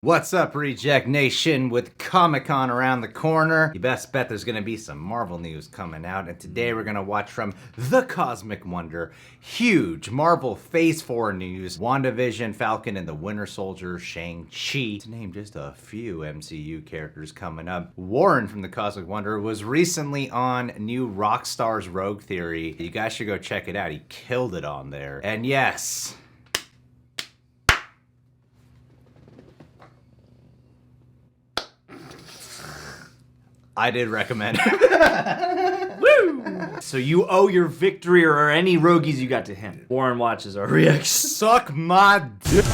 What's up, Reject Nation? With Comic-Con around the corner, you best bet there's going to be some Marvel news coming out, and today we're going to watch from The Cosmic Wonder, huge Marvel Phase 4 news, WandaVision, Falcon and the Winter Soldier, Shang-Chi, to name just a few MCU characters coming up. Warren from The Cosmic Wonder was recently on new Rockstar's Rogue Theory. You guys should go check it out. He killed it on there. And yes, I did recommend it. Woo! So you owe your victory or any roguies you got to him. Warren watches our reacts. Suck my dick.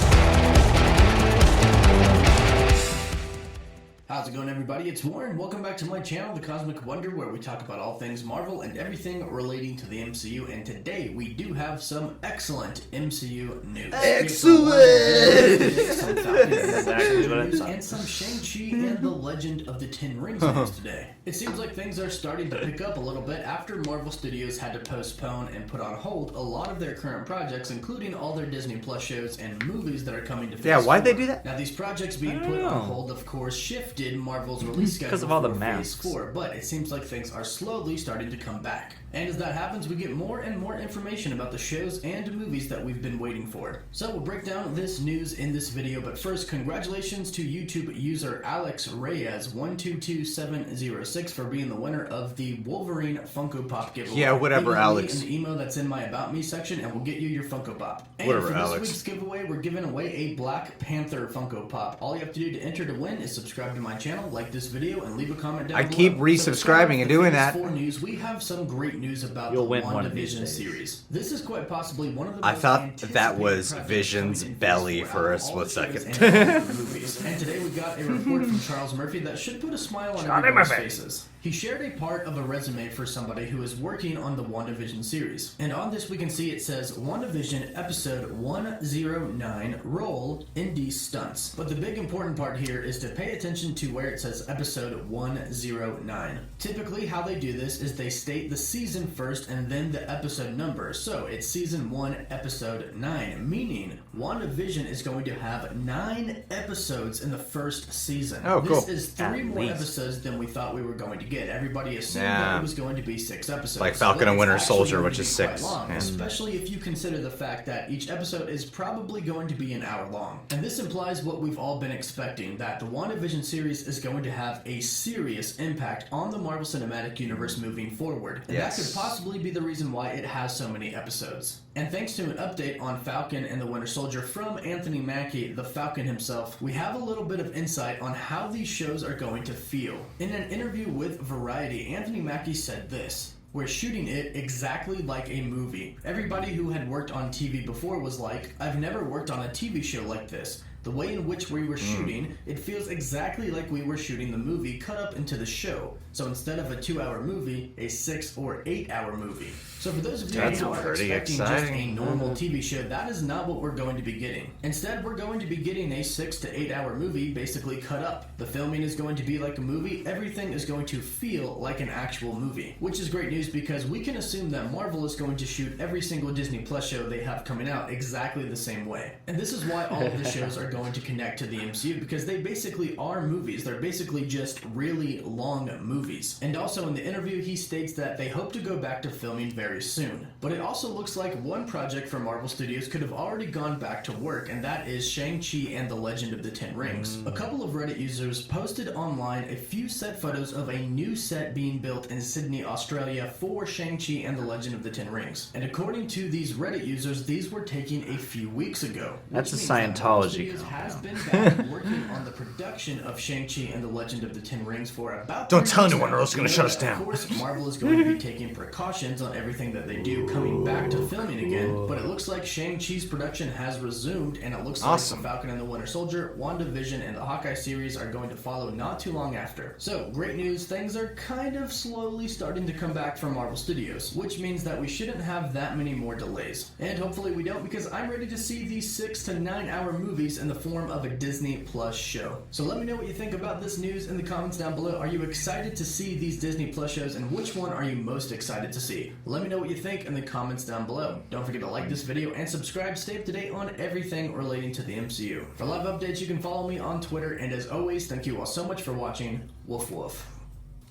How's it going, everybody? It's Warren. Welcome back to my channel, The Cosmic Wonder, where we talk about all things Marvel and everything relating to the MCU. And today we do have some excellent MCU news. Excellent! Exactly what I'm talking. And some Shang-Chi and the Legend of the Ten Rings news today. It seems like things are starting to pick up a little bit after Marvel Studios had to postpone and put on hold a lot of their current projects, including all their Disney Plus shows and movies that are coming to Phase Yeah, why'd 4. they do that? Now, these projects being put on hold, of course, shifted Marvel's release schedule Because of all the for masks. Phase 4, but it seems like things are slowly starting to come back. And as that happens, we get more and more information about the shows and movies that we've been waiting for. So we'll break down this news in this video, but first, congratulations to YouTube user Alex Reyes 122706 for being the winner of the Wolverine Funko Pop giveaway. Yeah, whatever, Email me Alex. in the email that's in my About Me section, and we'll get you your Funko Pop. And Whatever, for this Alex. week's giveaway, we're giving away a Black Panther Funko Pop. All you have to do to enter to win is subscribe to my channel, like this video, and leave a comment down I below. keep So resubscribing and doing that. For news, we have some great news about You'll the win one of these WandaVision days. series. This is quite possibly one of the I most thought anticipated that was projects Vision's coming in belly Phase 4 for a out of all split the shows second. and movies. And today we got a report from Charles Murphy that should put a smile on everyone's faces. He shared a part of a resume for somebody who is working on the WandaVision series. And on this we can see it says WandaVision episode 109 role indie stunts. But the big important part here is to pay attention to where it says episode 109. Typically how they do this is they state the season first and then the episode number. So it's season 1 episode 9, meaning WandaVision is going to have 9 episodes in the first season. Oh, cool. This is 3 At more least. episodes than we thought we were going to get. Everybody assumed Nah. that it was going to be 6 episodes. Like So Falcon and that's Winter actually Soldier, going which to is be quite 6. long, Yeah. especially if you consider the fact that each episode is probably going to be an hour long. And this implies what we've all been expecting, that the WandaVision series is going to have a serious impact on the Marvel Cinematic Universe moving forward. And Yes. that could possibly be the reason why it has so many episodes. And thanks to an update on Falcon and the Winter Soldier from Anthony Mackie, the Falcon himself, we have a little bit of insight on how these shows are going to feel. In an interview with Variety, Anthony Mackie said this: "We're shooting it exactly like a movie. Everybody who had worked on TV before was like, I've never worked on a TV show like this. The way in which we were shooting, it feels exactly like we were shooting the movie cut up into the show. So instead of a 2-hour movie, a 6 or 8 hour movie." So for those of you That's who are pretty expecting just a exciting. normal TV show, that is not what we're going to be getting. Instead, we're going to be getting a 6 to 8 hour movie basically cut up. The filming is going to be like a movie. Everything is going to feel like an actual movie, which is great news because we can assume that Marvel is going to shoot every single Disney Plus show they have coming out exactly the same way. And this is why all of the shows are going to connect to the MCU, because they basically are movies. They're basically just really long movies. And also in the interview, he states that they hope to go back to filming very soon. But it also looks like one project from Marvel Studios could have already gone back to work, and that is Shang-Chi and the Legend of the Ten Rings. A couple of Reddit users posted online a few set photos of a new set being built in Sydney, Australia for Shang-Chi and the Legend of the Ten Rings. And according to these Reddit users, these were taken a few weeks ago. That's which a means that Marvel Scientology Studios has compound. been back working on the production of Shang-Chi and the Legend of the Ten Rings for about Don't 3 tell weeks anyone now. or else it's gonna shut us down. Of course, Marvel is going to be taking precautions on everything that they do coming back to filming again, but it looks like Shang-Chi's production has resumed, and it looks Awesome. like the Falcon and the Winter Soldier, WandaVision, and the Hawkeye series are going to follow not too long after. So, great news, things are kind of slowly starting to come back from Marvel Studios, which means that we shouldn't have that many more delays. And hopefully we don't, because I'm ready to see these 6 to 9 hour movies in the the form of a Disney Plus show. So let me know what you think about this news in the comments down below. Are you excited to see these Disney Plus shows, and which one are you most excited to see? Let me know what you think in the comments down below. Don't forget to like this video and subscribe to stay up to date on everything relating to the MCU. For live updates, you can follow me on Twitter, and as always, thank you all so much for watching. Woof woof.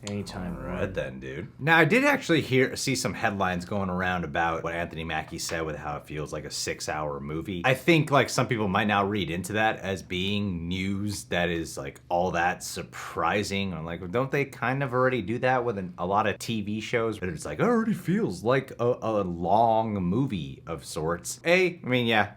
Anytime, Right then, dude. Now, I did actually see some headlines going around about what Anthony Mackie said with how it feels like a 6-hour movie. I think like some people might now read into that as being news that is like all that surprising. I'm like, don't they kind of already do that with a lot of TV shows? But it's like, it already feels like a long movie of sorts. I mean, yeah.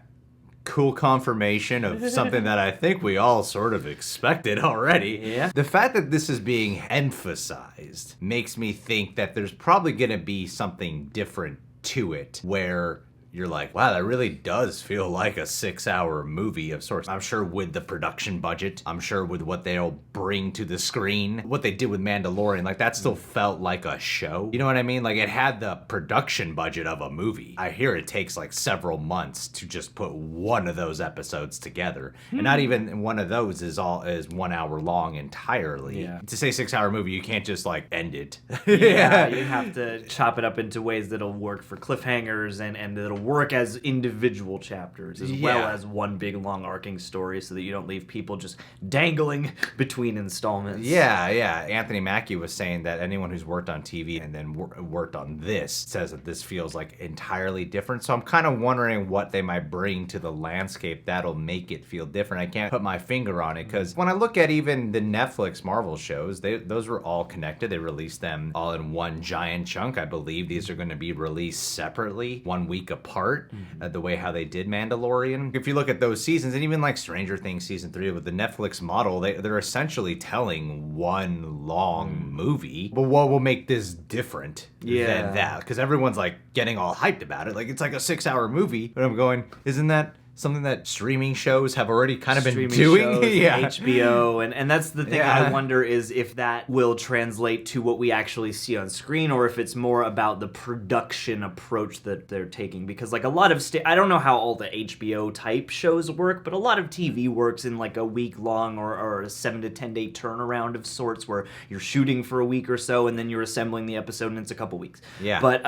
Cool confirmation of something that I think we all sort of expected already. Yeah. The fact that this is being emphasized makes me think that there's probably going to be something different to it where you're like, wow, that really does feel like a 6-hour movie of sorts. I'm sure with the production budget, I'm sure with what they'll bring to the screen, what they did with Mandalorian, like that still felt like a show. You know what I mean? Like it had the production budget of a movie. I hear it takes like several months to just put one of those episodes together. And not even one of those is 1 hour long entirely. Yeah. To say 6-hour movie, you can't just like end it. Yeah, you have to chop it up into ways that'll work for cliffhangers and that'll work as individual chapters as well as one big long arcing story so that you don't leave people just dangling between installments. Yeah. Anthony Mackie was saying that anyone who's worked on TV and then worked on this says that this feels like entirely different. So I'm kind of wondering what they might bring to the landscape that'll make it feel different. I can't put my finger on it because when I look at even the Netflix Marvel shows, those were all connected. They released them all in one giant chunk. I believe these are going to be released separately, 1 week apart. The way how they did Mandalorian. If you look at those seasons, and even like Stranger Things season 3 with the Netflix model, they're essentially telling one long movie. But what will make this different than that? Because everyone's like getting all hyped about it. Like it's like a 6-hour movie. But I'm going, isn't that something that streaming shows have already kind of been doing? Shows, yeah. HBO, and that's the thing I wonder is if that will translate to what we actually see on screen or if it's more about the production approach that they're taking. Because like a lot of, I don't know how all the HBO type shows work, but a lot of TV works in like a week long or a 7 to 10 day turnaround of sorts where you're shooting for a week or so and then you're assembling the episode and it's a couple weeks. Yeah. But,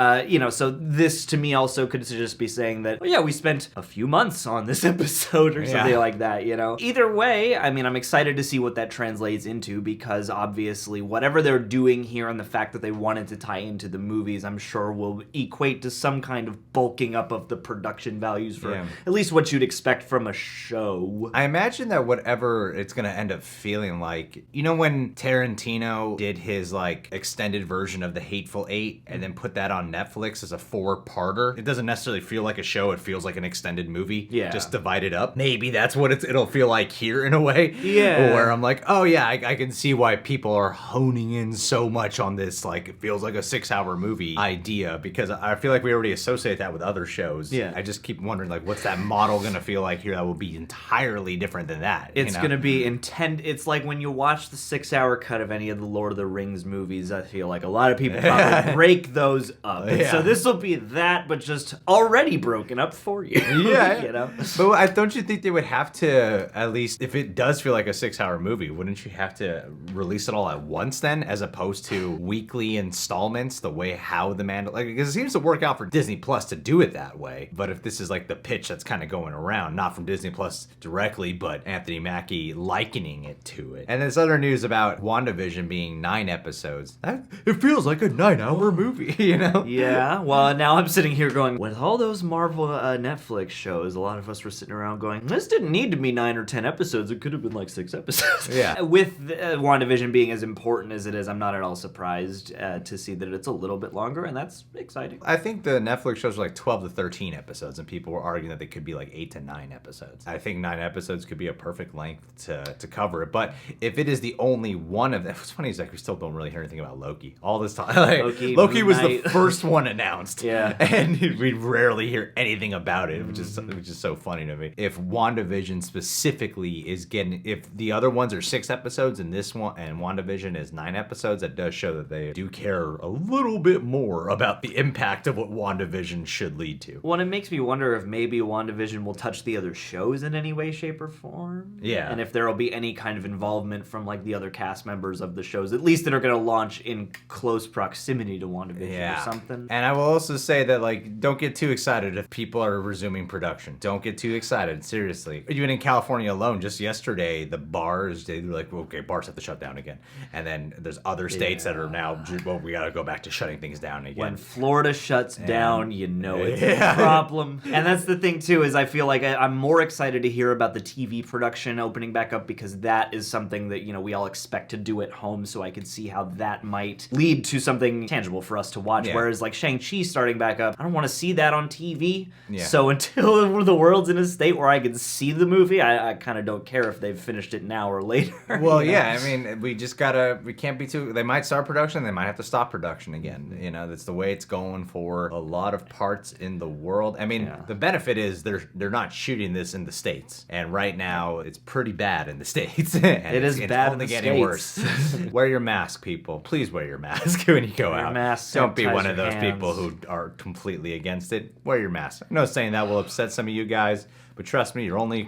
so this to me also could just be saying that, well, yeah, we spent a few months on this episode or something like that, Either way, I mean, I'm excited to see what that translates into because obviously whatever they're doing here and the fact that they wanted to tie into the movies, I'm sure will equate to some kind of bulking up of the production values for at least what you'd expect from a show. I imagine that whatever it's going to end up feeling like, when Tarantino did his like extended version of The Hateful Eight and then put that on Netflix as a 4-parter, it doesn't necessarily feel like a show, it feels like an extended movie. Yeah. Just divided up. Maybe that's what it'll feel like here in a way. Yeah. Where I'm like, oh yeah, I can see why people are honing in so much on this, like, it feels like a 6-hour movie idea, because I feel like we already associate that with other shows. Yeah. I just keep wondering, like, what's that model gonna feel like here that will be entirely different than that? It's gonna be it's like when you watch the 6-hour cut of any of the Lord of the Rings movies, I feel like a lot of people probably break those up. And so this will be that, but just already broken up for you. Yeah. But don't you think they would have to, at least, if it does feel like a 6-hour movie, wouldn't you have to release it all at once then, as opposed to weekly installments, the way how the because it seems to work out for Disney Plus to do it that way. But if this is like the pitch that's kind of going around, not from Disney Plus directly, but Anthony Mackie likening it to it. And this other news about WandaVision being 9 episodes, it feels like a 9-hour movie, Yeah, well, now I'm sitting here going, with all those Marvel Netflix shows, a lot of us were sitting around going, this didn't need to be 9 or 10 episodes. It could have been like 6 episodes. Yeah. With WandaVision being as important as it is, I'm not at all surprised to see that it's a little bit longer, and that's exciting. I think the Netflix shows are like 12 to 13 episodes, and people were arguing that they could be like 8 to 9 episodes. I think 9 episodes could be a perfect length to cover it. But if it is the only one of them, what's funny is like we still don't really hear anything about Loki all this time. Like, Loki was the first one announced. Yeah. And we rarely hear anything about it, which is so funny to me. If WandaVision specifically is getting, if the other ones are 6 episodes and this one and WandaVision is 9 episodes, that does show that they do care a little bit more about the impact of what WandaVision should lead to. Well, and it makes me wonder if maybe WandaVision will touch the other shows in any way, shape, or form. Yeah. And if there will be any kind of involvement from like the other cast members of the shows, at least that are going to launch in close proximity to WandaVision or something. And I will also say that, like, don't get too excited if people are resuming production. Don't get too excited, seriously. Even in California alone, just yesterday, the bars, they were like, okay, bars have to shut down again. And then there's other states that are now, well, we got to go back to shutting things down again. When Florida shuts down, you know it's a problem. And that's the thing, too, is I feel like I'm more excited to hear about the TV production opening back up, because that is something that, you know, we all expect to do at home, so I could see how that might lead to something tangible for us to watch. Yeah. Whereas, like, Shang-Chi starting back up, I don't want to see that on TV. Yeah. So until the world's in a state where I can see the movie, I kind of don't care if they've finished it now or later. Well, you know? yeah, I mean, we can't be too, they might start production, they might have to stop production again. You know, that's the way it's going for a lot of parts in the world. I mean, the benefit is they're not shooting this in the States. And right now, it's pretty bad in the States. And It is bad only in the getting States. worse. Wear your mask, people. Please wear your mask when you go Wear your out. mask, Don't be sanitize one of your those hands. people who are completely against it. Wear your mask. I know saying that will upset some of you guys, but trust me, you're only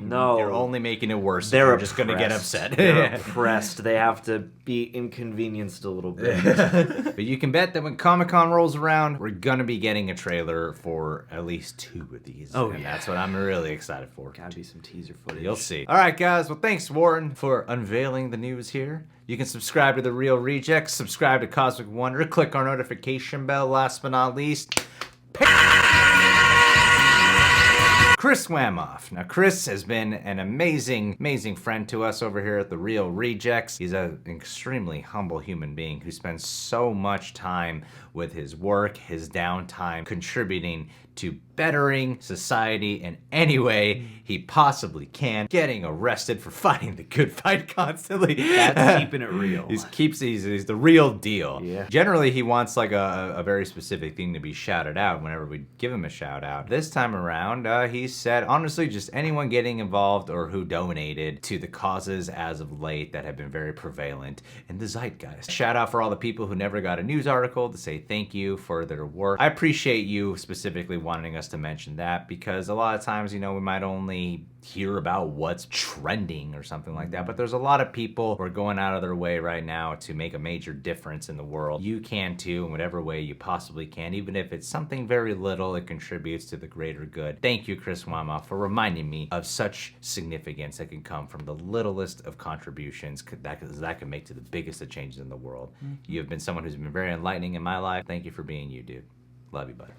making it worse. They're You're just going to get oppressed. upset. They're oppressed. They have to be inconvenienced a little bit. But you can bet that when Comic-Con rolls around, we're gonna be getting a trailer for at least 2 of these. Oh, and yeah. that's what I'm really excited for. Gotta be some teaser footage. You'll see. All right, guys. Well, thanks, Warren, for unveiling the news here. You can subscribe to The Real Rejects, subscribe to Cosmic Wonder, click our notification bell. Last but not least, Chris Wamoff. Now, Chris has been an amazing, amazing friend to us over here at The Real Rejects. He's an extremely humble human being who spends so much time with his work, his downtime, contributing to bettering society in any way he possibly can, getting arrested for fighting the good fight constantly. That's keeping it real. He's the real deal. Yeah. Generally, he wants like a very specific thing to be shouted out whenever we give him a shout out. This time around, he said, honestly, just anyone getting involved or who donated to the causes as of late that have been very prevalent in the zeitgeist. Shout out for all the people who never got a news article to say thank you for their work. I appreciate you specifically wanting us to mention that, because a lot of times, you know, we might only hear about what's trending or something like that, but there's a lot of people who are going out of their way right now to make a major difference in the world. You can too, in whatever way you possibly can, even if it's something very little, it contributes to the greater good. Thank you, Chris Wamoff, for reminding me of such significance that can come from the littlest of contributions that can make to the biggest of changes in the world. You have been someone who's been very enlightening in my life. Thank you for being you, dude. Love you, bud.